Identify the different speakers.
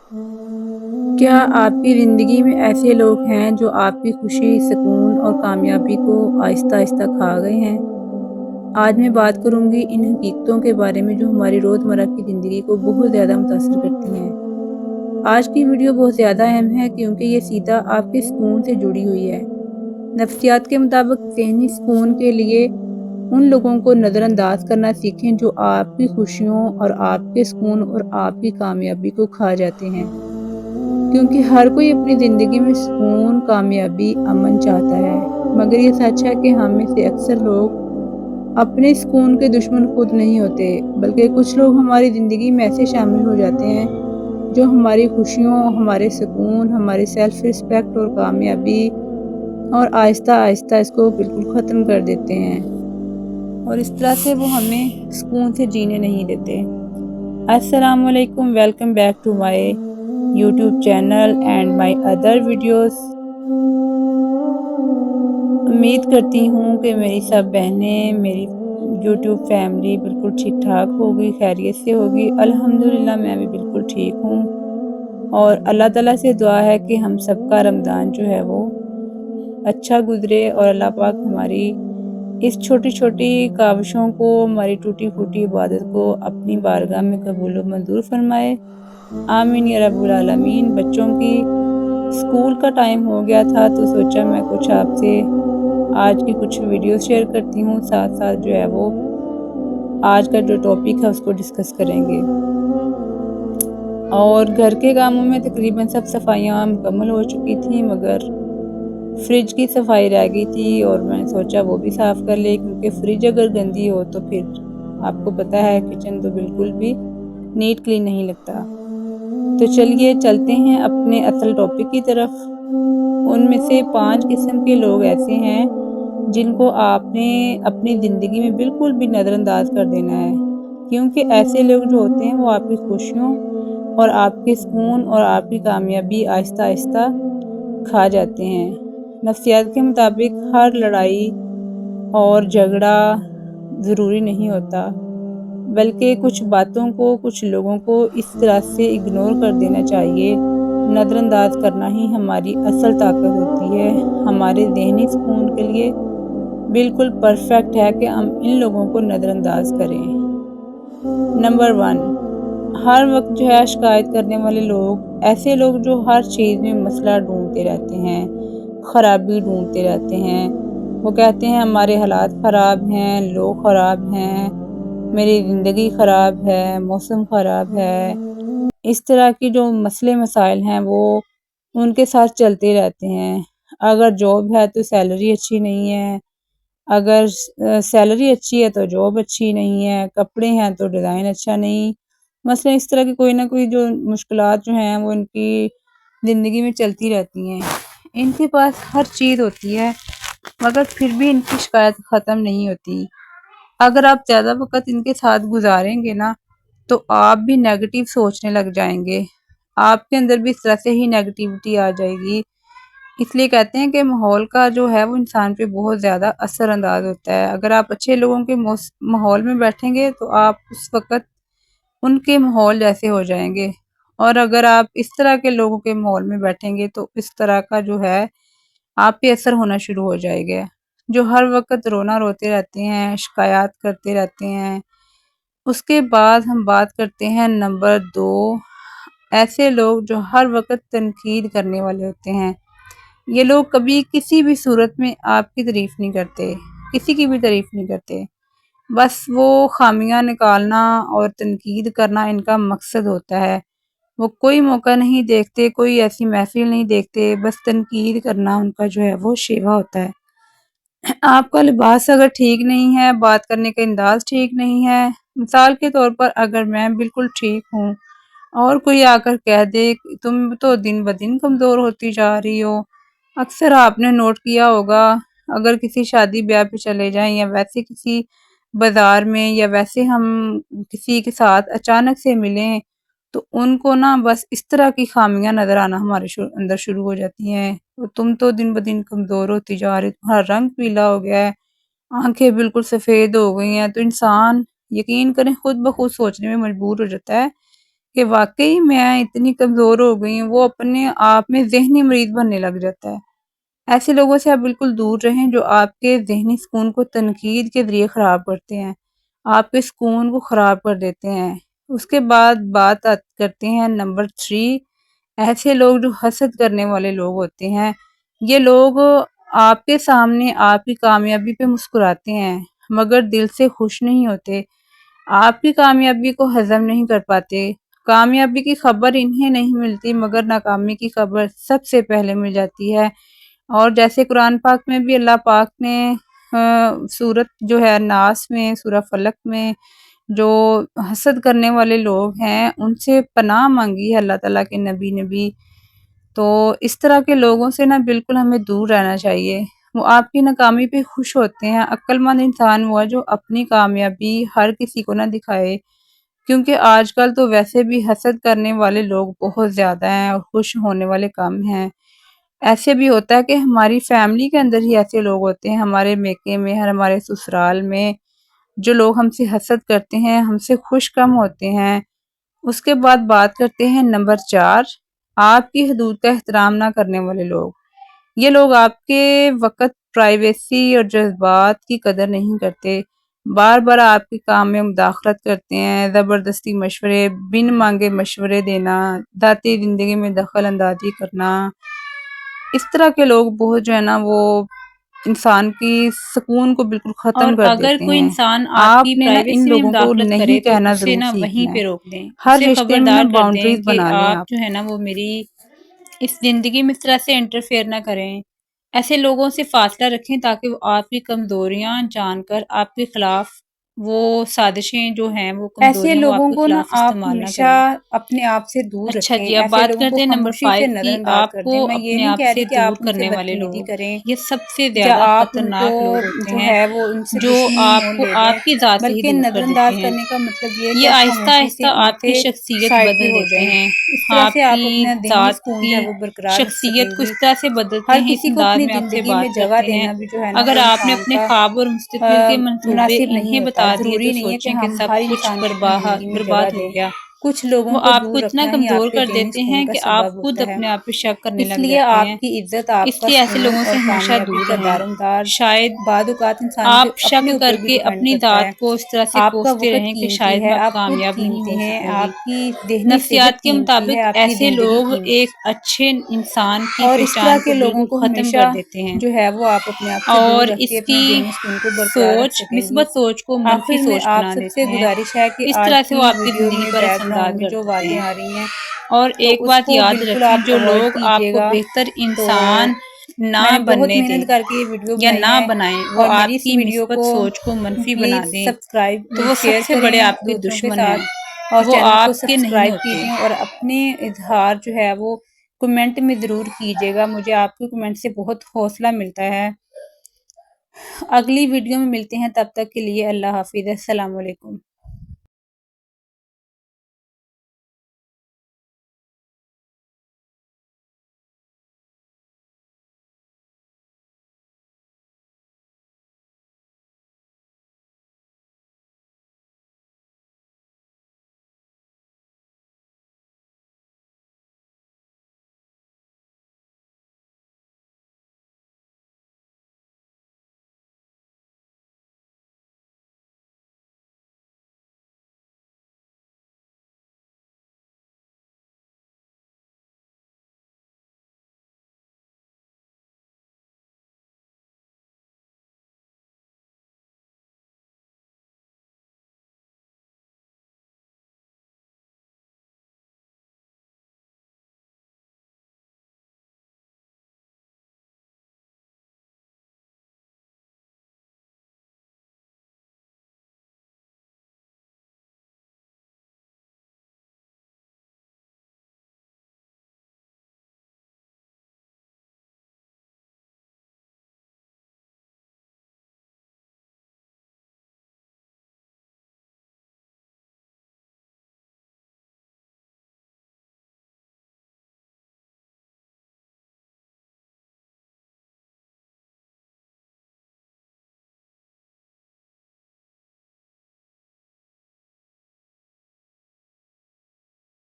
Speaker 1: کیا آپ کی زندگی میں ایسے لوگ ہیں جو آپ کی خوشی، سکون اور کامیابی کو آہستہ آہستہ کھا گئے ہیں؟ آج میں بات کروں گی ان حقیقتوں کے بارے میں جو ہماری روزمرہ کی زندگی کو بہت زیادہ متاثر کرتی ہیں۔ آج کی ویڈیو بہت زیادہ اہم ہے کیونکہ یہ سیدھا آپ کے سکون سے جڑی ہوئی ہے۔ نفسیات کے مطابق ذہنی سکون کے لیے ان لوگوں کو نظر انداز کرنا سیکھیں جو آپ کی خوشیوں اور آپ کے سکون اور آپ کی کامیابی کو کھا جاتے ہیں، کیونکہ ہر کوئی اپنی زندگی میں سکون، کامیابی، امن چاہتا ہے، مگر یہ سچ ہے کہ ہم میں سے اکثر لوگ اپنے سکون کے دشمن خود نہیں ہوتے، بلکہ کچھ لوگ ہماری زندگی میں ایسے شامل ہو جاتے ہیں جو ہماری خوشیوں، ہمارے سکون، ہمارے سیلف ریسپیکٹ اور کامیابی اور آہستہ آہستہ اس کو بالکل ختم کر دیتے ہیں، اور اس طرح سے وہ ہمیں سکون سے جینے نہیں دیتے۔ السلام علیکم، welcome back to my YouTube channel and my other videos. امید کرتی ہوں کہ میری سب بہنیں، میری یوٹیوب فیملی بالکل ٹھیک ٹھاک ہوگی، خیریت سے ہوگی۔ الحمدللہ میں بھی بالکل ٹھیک ہوں، اور اللہ تعالیٰ سے دعا ہے کہ ہم سب کا رمضان جو ہے وہ اچھا گزرے، اور اللہ پاک ہماری اس چھوٹی چھوٹی کاوشوں کو، ہماری ٹوٹی پھوٹی عبادت کو اپنی بارگاہ میں قبول و منظور فرمائے۔ آمین یا رب العالمین۔ بچوں کی اسکول کا ٹائم ہو گیا تھا تو سوچا میں کچھ آپ سے آج کی کچھ ویڈیوز شیئر کرتی ہوں، ساتھ ساتھ جو ہے وہ آج کا جو ٹاپک ہے اس کو ڈسکس کریں گے۔ اور گھر کے کاموں میں تقریباً سب صفائیاں مکمل ہو چکی تھیں، مگر فریج کی صفائی رہ گئی تھی، اور میں نے سوچا وہ بھی صاف کر لے، کیونکہ فریج اگر گندی ہو تو پھر آپ کو پتہ ہے کچن تو بالکل بھی نیٹ کلین نہیں لگتا۔ تو چلیے چلتے ہیں اپنے اصل ٹاپک کی طرف۔ ان میں سے 5 قسم کے لوگ ایسے ہیں جن کو آپ نے اپنی زندگی میں بالکل بھی نظر انداز کر دینا ہے، کیونکہ ایسے لوگ جو ہوتے ہیں وہ آپ کی خوشیوں اور آپ کے سکون اور آپ کی کامیابی آہستہ آہستہ کھا جاتے ہیں۔ نفسیات کے مطابق ہر لڑائی اور جھگڑا ضروری نہیں ہوتا، بلکہ کچھ باتوں کو، کچھ لوگوں کو اس طرح سے اگنور کر دینا چاہیے۔ نظر انداز کرنا ہی ہماری اصل طاقت ہوتی ہے۔ ہمارے ذہنی سکون کے لیے بالکل پرفیکٹ ہے کہ ہم ان لوگوں کو نظر انداز کریں۔ نمبر 1، ہر وقت جو ہے شکایت کرنے والے لوگ، ایسے لوگ جو ہر چیز میں مسئلہ ڈھونڈتے رہتے ہیں، خرابی ڈھونڈتے رہتے ہیں۔ وہ کہتے ہیں ہمارے حالات خراب ہیں، لوگ خراب ہیں، میری زندگی خراب ہے، موسم خراب ہے۔ اس طرح کی جو مسئلے مسائل ہیں وہ ان کے ساتھ چلتے رہتے ہیں۔ اگر جاب ہے تو سیلری اچھی نہیں ہے، اگر سیلری اچھی ہے تو جاب اچھی نہیں ہے، کپڑے ہیں تو ڈیزائن اچھا نہیں۔ مثلا اس طرح کی کوئی نہ کوئی جو مشکلات جو ہیں وہ ان کی زندگی میں چلتی رہتی ہیں۔ ان کے پاس ہر چیز ہوتی ہے، مگر پھر بھی ان کی شکایت ختم نہیں ہوتی۔ اگر آپ زیادہ وقت ان کے ساتھ گزاریں گے نا تو آپ بھی نیگیٹو سوچنے لگ جائیں گے، آپ کے اندر بھی اس طرح سے ہی نیگیٹیوٹی آ جائے گی۔ اس لیے کہتے ہیں کہ ماحول کا جو ہے وہ انسان پہ بہت زیادہ اثر انداز ہوتا ہے۔ اگر آپ اچھے لوگوں کے ماحول میں بیٹھیں گے تو آپ اس وقت ان کے ماحول جیسے ہو جائیں گے، اور اگر آپ اس طرح کے لوگوں کے ماحول میں بیٹھیں گے تو اس طرح کا جو ہے آپ پہ اثر ہونا شروع ہو جائے گا۔ جو ہر وقت رونا روتے رہتے ہیں، شکایات کرتے رہتے ہیں۔ اس کے بعد ہم بات کرتے ہیں نمبر 2، ایسے لوگ جو ہر وقت تنقید کرنے والے ہوتے ہیں۔ یہ لوگ کبھی کسی بھی صورت میں آپ کی تعریف نہیں کرتے، کسی کی بھی تعریف نہیں کرتے، بس وہ خامیاں نکالنا اور تنقید کرنا ان کا مقصد ہوتا ہے۔ وہ کوئی موقع نہیں دیکھتے، کوئی ایسی محفل نہیں دیکھتے، بس تنقید کرنا ان کا جو ہے وہ شیوا ہوتا ہے۔ آپ کا لباس اگر ٹھیک نہیں ہے، بات کرنے کا انداز ٹھیک نہیں ہے، مثال کے طور پر اگر میں بالکل ٹھیک ہوں اور کوئی آ کر کہہ دے تم تو دن بدن کمزور ہوتی جا رہی ہو۔ اکثر آپ نے نوٹ کیا ہوگا، اگر کسی شادی بیاہ پہ چلے جائیں یا ویسے کسی بازار میں، یا ویسے ہم کسی کے ساتھ اچانک سے ملیں تو ان کو نا بس اس طرح کی خامیاں نظر آنا ہمارے اندر شروع ہو جاتی ہیں۔ تم تو دن بدن کمزور ہوتی جا رہی، تمہارا رنگ پیلا ہو گیا ہے، آنکھیں بالکل سفید ہو گئی ہیں، تو انسان یقین کریں خود بخود سوچنے میں مجبور ہو جاتا ہے کہ واقعی میں اتنی کمزور ہو گئی ہوں، وہ اپنے آپ میں ذہنی مریض بننے لگ جاتا ہے۔ ایسے لوگوں سے آپ بالکل دور رہیں جو آپ کے ذہنی سکون کو تنقید کے ذریعے خراب کرتے ہیں، آپ کے سکون کو خراب کر دیتے ہیں۔ اس کے بعد بات کرتے ہیں نمبر 3، ایسے لوگ جو حسد کرنے والے لوگ ہوتے ہیں۔ یہ لوگ آپ کے سامنے آپ کی کامیابی پہ مسکراتے ہیں مگر دل سے خوش نہیں ہوتے، آپ کی کامیابی کو ہضم نہیں کر پاتے۔ کامیابی کی خبر انہیں نہیں ملتی مگر ناکامی کی خبر سب سے پہلے مل جاتی ہے۔ اور جیسے قرآن پاک میں بھی اللہ پاک نے سورت جو ہے ناس میں، سورہ فلق میں جو حسد کرنے والے لوگ ہیں ان سے پناہ مانگی ہے اللہ تعالیٰ کے نبی نے بھی۔ تو اس طرح کے لوگوں سے نا بالکل ہمیں دور رہنا چاہیے، وہ آپ کی ناکامی پہ خوش ہوتے ہیں۔ عقل مند انسان وہ ہے جو اپنی کامیابی ہر کسی کو نہ دکھائے، کیونکہ آج کل تو ویسے بھی حسد کرنے والے لوگ بہت زیادہ ہیں اور خوش ہونے والے کم ہیں۔ ایسے بھی ہوتا ہے کہ ہماری فیملی کے اندر ہی ایسے لوگ ہوتے ہیں، ہمارے میکے میں، ہمارے سسرال میں، جو لوگ ہم سے حسد کرتے ہیں، ہم سے خوش کم ہوتے ہیں۔ اس کے بعد بات کرتے ہیں نمبر 4، آپ کی حدود کا احترام نہ کرنے والے لوگ۔ یہ لوگ آپ کے وقت، پرائیویسی اور جذبات کی قدر نہیں کرتے، بار بار آپ کے کام میں مداخلت کرتے ہیں، زبردستی مشورے، بن مانگے مشورے دینا، ذاتی زندگی میں دخل اندازی کرنا۔ اس طرح کے لوگ بہت جو ہے نا وہ انسان کی سکون کو بالکل
Speaker 2: اور
Speaker 1: ختم کر
Speaker 2: اگر
Speaker 1: دیتے
Speaker 2: کوئی
Speaker 1: ہیں۔
Speaker 2: انسان آپ کی
Speaker 1: آپ نے نا ان
Speaker 2: پرائیویسی میں
Speaker 1: لوگوں کو
Speaker 2: مداخلت کرے
Speaker 1: نہیں
Speaker 2: تو
Speaker 1: کہنا
Speaker 2: اسے
Speaker 1: ضرور
Speaker 2: نا وہیں
Speaker 1: سیکھنا ہے۔
Speaker 2: پہ روک دیں،
Speaker 1: ہر
Speaker 2: اسے
Speaker 1: رشتے میں نا
Speaker 2: خبردار کر دیں
Speaker 1: باؤنڈریز
Speaker 2: کہ
Speaker 1: بنا لیں
Speaker 2: آپ
Speaker 1: آپ۔
Speaker 2: جو ہے نا وہ میری اس زندگی میں اس طرح سے انٹرفیئر نہ کریں۔ ایسے لوگوں سے فاصلہ رکھیں تاکہ وہ آپ کی کمزوریاں جان کر آپ کے خلاف وہ سازشیں جو ہیں، وہ
Speaker 1: ایسے
Speaker 2: کمزوریاں وہ آپ
Speaker 1: لوگوں
Speaker 2: کے
Speaker 1: کو نا
Speaker 2: خلاف
Speaker 1: آپ
Speaker 2: استعمال نہ
Speaker 1: ہمیشہ
Speaker 2: کریں۔
Speaker 1: اپنے آپ سے دور
Speaker 2: اچھا
Speaker 1: رکھیں،
Speaker 2: جی، اب
Speaker 1: ایسے
Speaker 2: بات
Speaker 1: لوگوں
Speaker 2: کرتے
Speaker 1: کو
Speaker 2: ہیں نمبر
Speaker 1: خاموشی
Speaker 2: 5
Speaker 1: سے نظر
Speaker 2: کی،
Speaker 1: انداز
Speaker 2: آپ
Speaker 1: کر
Speaker 2: کو
Speaker 1: دیں۔ میں یہ
Speaker 2: اپنے
Speaker 1: نہیں
Speaker 2: آپ
Speaker 1: کہہ
Speaker 2: سے
Speaker 1: رہی کہ
Speaker 2: دور
Speaker 1: آپ ان سے
Speaker 2: کرنے والے
Speaker 1: بدتمیزی
Speaker 2: لوگ
Speaker 1: کریں
Speaker 2: یہ سب سے
Speaker 1: یا
Speaker 2: زیادہ
Speaker 1: آپ ان کو
Speaker 2: خطرناک لوگ ہوتے
Speaker 1: جو
Speaker 2: ہیں
Speaker 1: ہے وہ ان سے
Speaker 2: جو
Speaker 1: دشمنی
Speaker 2: آپ
Speaker 1: مول
Speaker 2: کو
Speaker 1: لے لیں،
Speaker 2: آپ کی ذات سے ہی
Speaker 1: بلکہ
Speaker 2: دور
Speaker 1: نظر
Speaker 2: کر دیتے
Speaker 1: انداز
Speaker 2: ہیں۔
Speaker 1: کرنے کا مطلب یہ ہے کہ
Speaker 2: یہ
Speaker 1: آپ
Speaker 2: آہستہ
Speaker 1: خاموشی سے
Speaker 2: آہستہ
Speaker 1: ان
Speaker 2: آپ کی
Speaker 1: سے
Speaker 2: شخصیت
Speaker 1: سائڈ
Speaker 2: بدل
Speaker 1: ہو
Speaker 2: دیتے
Speaker 1: جائیں۔
Speaker 2: ہیں،
Speaker 1: اس طرح
Speaker 2: آپ
Speaker 1: سے آپ
Speaker 2: کی
Speaker 1: اپنا ذہنی
Speaker 2: ذات
Speaker 1: سکون جو
Speaker 2: کی
Speaker 1: ہے وہ برقرار رکھ سکیں
Speaker 2: شخصیت کو
Speaker 1: گی۔
Speaker 2: اس طرح سے بدلتے
Speaker 1: ہر
Speaker 2: ہیں، اس
Speaker 1: کسی کو
Speaker 2: انداز
Speaker 1: اپنی
Speaker 2: میں آپ سے
Speaker 1: زندگی میں
Speaker 2: بات
Speaker 1: جگہ
Speaker 2: کرتے ہیں۔
Speaker 1: دینا بھی جو ہے نا
Speaker 2: اگر
Speaker 1: وہ
Speaker 2: آپ نے
Speaker 1: انسان
Speaker 2: اپنے
Speaker 1: کا
Speaker 2: خواب اور مستقبل کے منصوبے
Speaker 1: مناسب نہیں
Speaker 2: انہیں
Speaker 1: ہوتا۔
Speaker 2: بتا دیے
Speaker 1: ضروری
Speaker 2: تو
Speaker 1: نہیں ہے کہ
Speaker 2: سوچیں کہ
Speaker 1: ہم
Speaker 2: سب
Speaker 1: ہر
Speaker 2: کچھ
Speaker 1: انسان کو اپنی زندگی میں جگہ
Speaker 2: برباد ہو
Speaker 1: دیں۔
Speaker 2: گیا۔
Speaker 1: کچھ لوگوں
Speaker 2: وہ
Speaker 1: کو
Speaker 2: آپ کو
Speaker 1: دور
Speaker 2: اتنا
Speaker 1: رکھنا ہی آپ
Speaker 2: کمزور
Speaker 1: کے
Speaker 2: کر
Speaker 1: ذہنی
Speaker 2: دیتے
Speaker 1: سکون
Speaker 2: ہیں
Speaker 1: کا
Speaker 2: کہ آپ
Speaker 1: سبب
Speaker 2: خود
Speaker 1: ہوتا ہے۔
Speaker 2: اپنے آپ پہ شک کرنے
Speaker 1: اس
Speaker 2: لگ
Speaker 1: لیے
Speaker 2: جاتے
Speaker 1: آپ
Speaker 2: ہیں۔
Speaker 1: کی عزت، آپ
Speaker 2: اس
Speaker 1: کا
Speaker 2: لیے ایسے
Speaker 1: سکون
Speaker 2: لوگوں
Speaker 1: اور
Speaker 2: سے ہمیشہ
Speaker 1: کامیابی
Speaker 2: دور
Speaker 1: کا
Speaker 2: رہیں۔
Speaker 1: دارومدار
Speaker 2: شاید
Speaker 1: بعض اوقات انسان کے
Speaker 2: آپ شک
Speaker 1: اپنے
Speaker 2: کر
Speaker 1: اوپر بھی
Speaker 2: کے
Speaker 1: ڈیپینڈ
Speaker 2: اپنی
Speaker 1: کرتا ہے۔
Speaker 2: ذات کو اس طرح سے
Speaker 1: آپ کا
Speaker 2: کوستے
Speaker 1: وقت
Speaker 2: رہیں کہ
Speaker 1: قیمتی
Speaker 2: شاید
Speaker 1: ہے،
Speaker 2: میں اب
Speaker 1: آپ خود
Speaker 2: کامیاب نہیں
Speaker 1: قیمتی
Speaker 2: ہو
Speaker 1: ہیں،
Speaker 2: سکوں گی۔
Speaker 1: آپ کی ذہنی
Speaker 2: نفسیات
Speaker 1: صحت
Speaker 2: کے
Speaker 1: قیمتی ہے،
Speaker 2: مطابق
Speaker 1: آپ کی
Speaker 2: ایسے
Speaker 1: زندگی
Speaker 2: لوگ
Speaker 1: قیمتی
Speaker 2: ایک اچھے انسان کی
Speaker 1: اور اس طرح
Speaker 2: پہچان
Speaker 1: کے
Speaker 2: کو
Speaker 1: لوگوں
Speaker 2: بالکل
Speaker 1: کو
Speaker 2: ختم کر
Speaker 1: ہمیشہ
Speaker 2: دیتے ہیں،
Speaker 1: جو ہے وہ آپ اپنے آپ سے دور
Speaker 2: اور
Speaker 1: رکھ کے
Speaker 2: اس
Speaker 1: اپنے
Speaker 2: کی
Speaker 1: ذہنی سکون کو برقرار رکھ
Speaker 2: سوچ،
Speaker 1: سکیں گی۔
Speaker 2: مثبت سوچ کو منفی
Speaker 1: آخر میں
Speaker 2: سوچ
Speaker 1: آپ
Speaker 2: بنا
Speaker 1: سب سے
Speaker 2: دیتے ہیں۔
Speaker 1: گزارش ہے کہ
Speaker 2: اس
Speaker 1: آج
Speaker 2: طرح سے وہ
Speaker 1: کی
Speaker 2: آپ کی
Speaker 1: ویڈیو
Speaker 2: زندگی
Speaker 1: میں
Speaker 2: پر
Speaker 1: بیک
Speaker 2: اثر انداز
Speaker 1: گراؤنڈ میں
Speaker 2: کر
Speaker 1: جو
Speaker 2: دیتے
Speaker 1: باتیں
Speaker 2: ہیں۔
Speaker 1: آ رہی ہیں
Speaker 2: اور
Speaker 1: تو
Speaker 2: ایک
Speaker 1: اس
Speaker 2: بات
Speaker 1: کو
Speaker 2: یاد
Speaker 1: بالکل
Speaker 2: رکھیں،
Speaker 1: آپ
Speaker 2: جو
Speaker 1: اوائڈ
Speaker 2: لوگ آپ
Speaker 1: کیجیے
Speaker 2: کو
Speaker 1: گا۔
Speaker 2: بہتر
Speaker 1: تو
Speaker 2: انسان نہ
Speaker 1: میں نے بہت
Speaker 2: بننے دیں
Speaker 1: محنت کر کے یہ ویڈیو
Speaker 2: یا
Speaker 1: بنائی
Speaker 2: نہ
Speaker 1: ہے
Speaker 2: بنائیں، وہ
Speaker 1: اور میری
Speaker 2: آپ
Speaker 1: اس
Speaker 2: کی
Speaker 1: ویڈیو
Speaker 2: مثبت
Speaker 1: کو
Speaker 2: سوچ کو منفی بنا
Speaker 1: پلیز
Speaker 2: دیں
Speaker 1: سبسکرائب
Speaker 2: تو وہ
Speaker 1: شیئر
Speaker 2: سب سے
Speaker 1: کریں
Speaker 2: بڑے آپ کے
Speaker 1: دوسروں کے
Speaker 2: دشمن ہیں،
Speaker 1: ساتھ اور
Speaker 2: وہ
Speaker 1: چینل کو
Speaker 2: آپ کے نہیں
Speaker 1: سبسکرائب
Speaker 2: ہوتے۔
Speaker 1: کیجیے اور اپنے اظہار جو ہے وہ کمنٹ میں ضرور کیجیے گا، مجھے آپ کے کمنٹ سے بہت حوصلہ ملتا ہے۔ اگلی ویڈیو میں ملتے ہیں، تب تک کے لیے اللہ حافظ، السلام علیکم۔